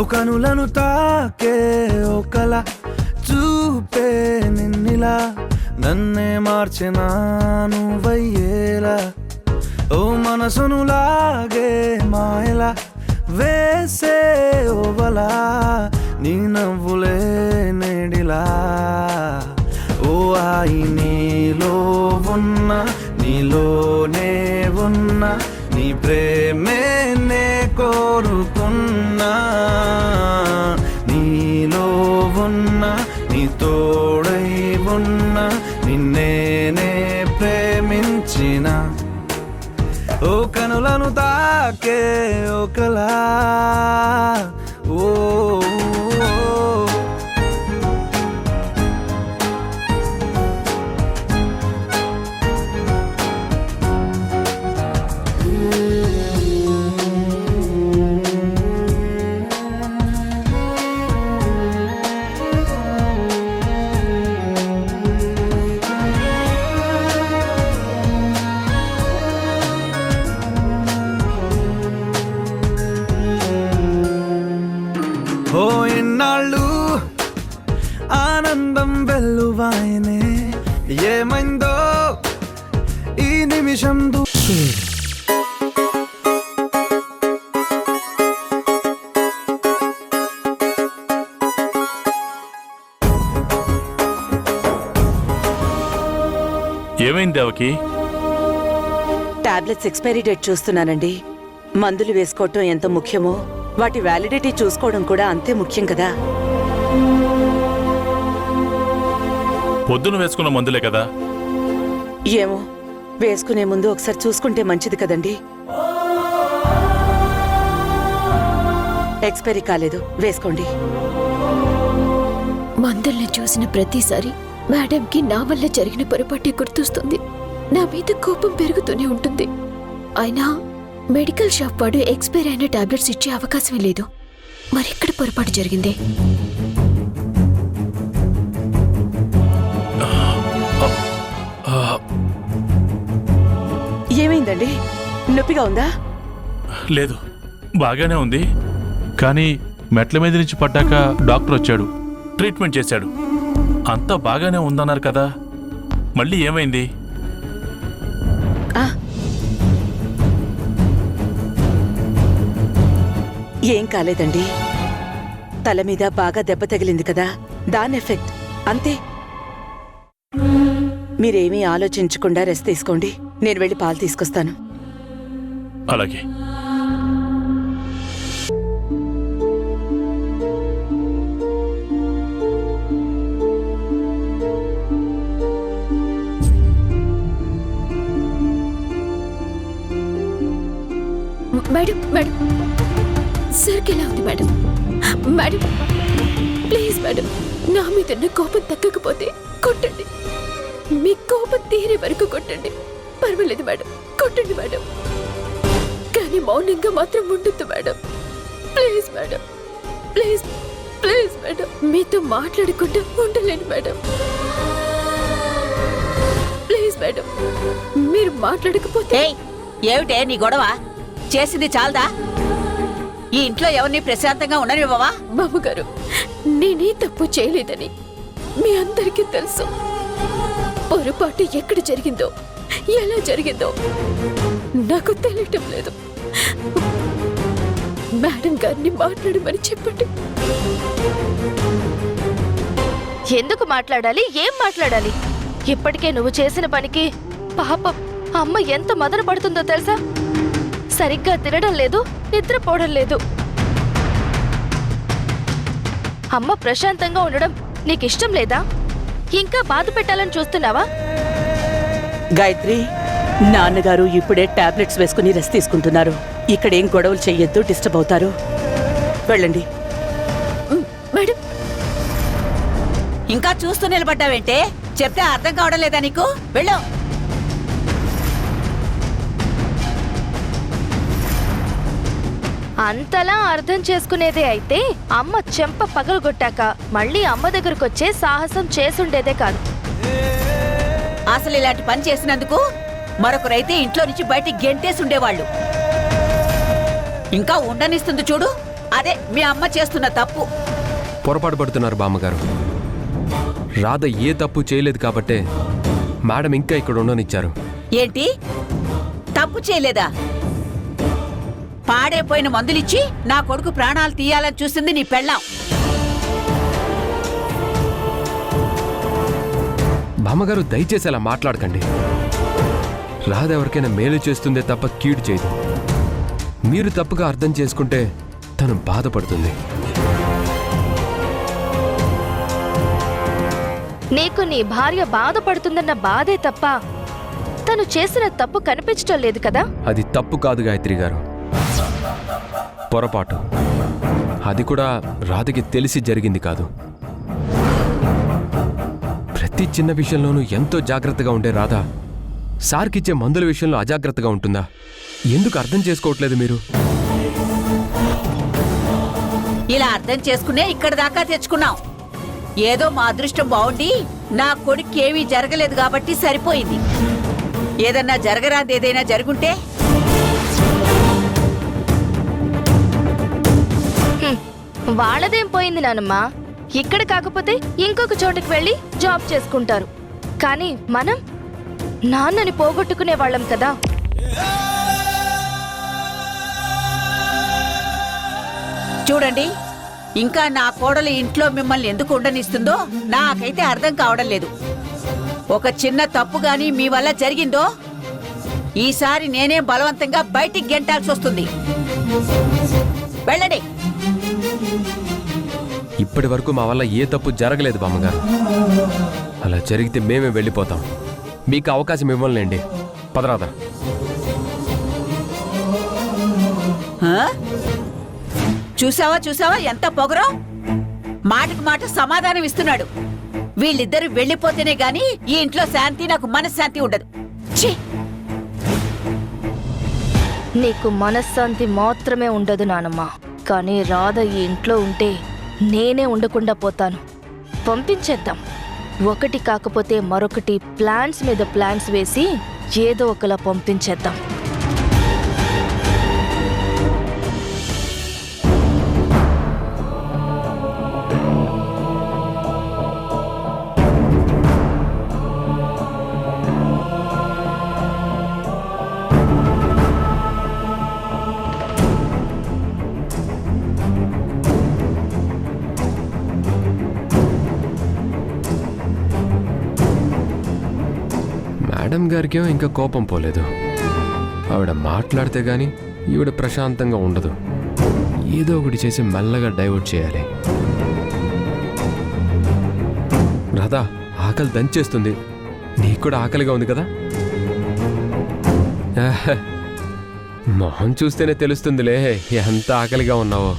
ఓ కనులను తాకే ఓ కల చూపే నిన్నిలా నన్నే మార్చెనా నువ్వయ్యేలా ఓ మనసును లాగే మాయలా వేసే ఓవలా నీ నవ్వులే నేడిలా ఓ ఆయి నీలో ఉన్న నీలోనే ఉన్న నీ ప్రేమే నే కోరుకున్నా నీలో ఉన్న నీ తోడై ఉన్న నిన్నేనే ప్రేమించిన ఓ కనులను తాకే ఓ కలా ఓ ఓ ఎన్నాళ్ళు ఆనందం వెల్లువాయనే ఏమైందో ఈ నిమిషం ఏమైంది దేవకి? టాబ్లెట్స్ ఎక్స్పైరీ డేట్ చూస్తున్నానండి. మందులు వేసుకోవటం ఎంత ముఖ్యమో వాటి వ్యాలిడిటీ చూసుకోవడం కూడా అంతే ముఖ్యం కదా. పొద్దున వేసుకున్న మందులే కదా. ఏమో వేసుకునే ముందు ఒకసారి చూసుకుంటే మంచిది కదండి. ఎక్స్పైరీ కాలేదు, వేసుకోండి. మందుల్ని చూసిన ప్రతిసారి మేడంకి నా వల్ల జరిగిన పొరపాటే గుర్తొస్తుంది. నా మీద కోపం పెరుగుతూనే ఉంటుంది. అయినా మెడికల్ షాప్ వాడు ఎక్స్పైర్ అయిన టాబ్లెట్స్ ఇచ్చే అవకాశమే లేదు. మరెక్కడ పొరపాటు జరిగింది? ఏమైందండి? నొప్పిగా ఉందా? లేదు, బాగానే ఉంది. కానీ మెట్ల మీద నుంచి పడ్డాక డాక్టర్ వచ్చాడు, ట్రీట్మెంట్ చేశాడు. అంతా బాగానే ఉందన్నారు కదా, మళ్ళీ ఏమైంది? ఏం కాలేదండి. తల మీద బాగా దెబ్బ తగిలింది కదా, దాని ఎఫెక్ట్ అంతే. మీరేమీ ఆలోచించకుండా రెస్ట్ తీసుకోండి. నేను వెళ్ళి పాలు తీసుకొస్తాను. అలాగే. మేడం మేడం సరికి ఎలా ఉంది మేడం? మేడం ప్లీజ్ మేడం, నా మీద ఉన్న కోపం తగ్గకపోతే కొట్టండి. మీ కోపం తీరే వరకు కొట్టండి, పర్వాలేదు మేడం, కొట్టండి మేడం. కానీ మౌనంగా మాత్రం ఉండొద్దు madam. Please madam, please please madam, మీతో మాట్లాడకుండా ఉండలేను మేడం. ప్లీజ్ మేడం, మీరు మాట్లాడకపోతే. ఏమిటే నీ గొడవ? చేసింది చాలదా? ఈ ఇంట్లో ఎవరిని ప్రశాంతంగా ఉండనివ్వవా? బాబుగారు, నేనే తప్పు చేయలేదని మీ అందరికీ తెలుసు. పొరపాటు ఎక్కడ జరిగిందో, ఎలా జరిగిందో నాకు తెలియటం లేదు. మేడం గారిని మాట్లాడమని చెప్పండి. ఎందుకు మాట్లాడాలి? ఏం మాట్లాడాలి? ఇప్పటికే నువ్వు చేసిన పనికి పాపం అమ్మ ఎంత మదన పడుతుందో తెలుసా? సరిగ్గా తినడం లేదు, నిద్రపోవడం లేదు. అమ్మ ప్రశాంతంగా ఉండడం నీకిష్టం లేదా? ఇంకా బాధ పెట్టాలని చూస్తున్నావా? గాయత్రి, నాన్నగారు ఇప్పుడే టాబ్లెట్స్ వేసుకుని రెస్ట్ తీసుకుంటున్నారు. ఇక్కడేం గొడవలు చెయ్యొద్దు, డిస్టర్బ్ అవుతారు. వెళ్ళండి. మేడం, ఇంకా చూస్తూ నిలబడ్డావేంటే? చెప్తే అర్థం కావడం లేదా నీకు? వెళ్ళు. అంతలా అర్థం చేసుకునేదే అయితే అమ్మ చెంప పగలగొట్టాక మళ్ళీ అమ్మ దగ్గరకొచ్చే సాహసం చేసుండేదే కాదు. అసలు ఇలాంటి పని చేసినందుకు మరొకరైతే ఇంట్లో నుంచి బయటికి గెంటేసి ఉండేవాళ్ళు. ఇంకా ఉండనిస్తుంది చూడు, అదే మీ అమ్మ చేస్తున్న తప్పు. పొరపాటు పడుతున్నారు బామ్మగారు. రాధ ఏ తప్పు చేయలేదు కాబట్టే మేడం ఇంకా ఇక్కడ ఉండనిచ్చారు. ఏంటి తప్పు చేయలేదా? పాడైపోయిన మందులిచ్చి నా కొడుకు ప్రాణాలు తీయాలని చూసింది నీ పెళ్ళాం. బామ్మగారు దయచేసి అలా మాట్లాడకండి. రాధ ఎవరికైనా మేలు చేస్తుందే తప్ప కీడు చేయదు. మీరు తప్పుగా అర్థం చేసుకుంటే తను బాధపడుతుంది. నీకు నీ భార్య బాధపడుతుందన్న బాధే తప్ప తను చేసిన తప్పు కనిపించటం లేదు కదా. అది తప్పు కాదు గాయత్రి గారు, పొరపాటు. అది కూడా రాధకి తెలిసి జరిగింది కాదు. ప్రతి చిన్న విషయంలోనూ ఎంతో జాగ్రత్తగా ఉండే రాధ సార్కిచ్చే మందుల విషయంలో అజాగ్రత్తగా ఉంటుందా? ఎందుకు అర్థం చేసుకోవట్లేదు మీరు? ఇలా అర్థం చేసుకునే ఇక్కడ దాకా తెచ్చుకున్నాం. ఏదో మా అదృష్టం బాగుండి నా కొడుకు ఏమీ జరగలేదు కాబట్టి సరిపోయింది. ఏదన్నా జరగరాది ఏదైనా జరుగుంటే వాళ్ళదేం పోయింది నానమ్మ. ఇక్కడ కాకపోతే ఇంకొక చోటుకి వెళ్ళి జాబ్ చేసుకుంటారు. కానీ మనం నాన్నని పోగొట్టుకునే వాళ్ళం కదా. చూడండి, ఇంకా నా కోడలు ఇంట్లో మిమ్మల్ని ఎందుకు ఉండనిస్తుందో నాకైతే అర్థం కావడం లేదు. ఒక చిన్న తప్పు గాని మీ వల్ల జరిగిందో ఈసారి నేనే బలవంతంగా బయటికి గెంటాల్సి వస్తుంది. వెళ్ళండి. ఇప్పటి వరకు మా వల్ల ఏ తప్పు జరగలేదు బామ్మగారు. అలా జరిగితే మేమే వెళ్ళిపోతాం. మీకు అవకాశం ఇవ్వలేండి. పదరాదా. చూసావా చూసావా ఎంత పొగరో. మాటకు మాట సమాధానం ఇస్తున్నాడు. వీళ్ళిద్దరూ వెళ్ళిపోతేనే గాని ఈ ఇంట్లో శాంతి, నాకు మనశ్శాంతి ఉండదు. ఛీ! నీకు మనశ్శాంతి మాత్రమే ఉండదు నానమ్మ. కానీ రాధ ఈ ఇంట్లో ఉంటే నేనే ఉండకుండా పోతాను. పంపించేద్దాం. ఒకటి కాకపోతే మరొకటి ప్లాన్స్ మీద ప్లాన్స్ వేసి ఏదో ఒకలా పంపించేద్దాం. మేడం గారికేమో ఇంకా కోపం పోలేదు. ఆవిడ మాట్లాడితే గాని ఈవిడ ప్రశాంతంగా ఉండదు. ఏదో ఒకటి చేసి మెల్లగా డైవర్ట్ చేయాలి. రాధా, ఆకలి దంచేస్తుంది. నీకు కూడా ఆకలిగా ఉంది కదా? మొహం చూస్తేనే తెలుస్తుందిలే ఎంత ఆకలిగా ఉన్నావో.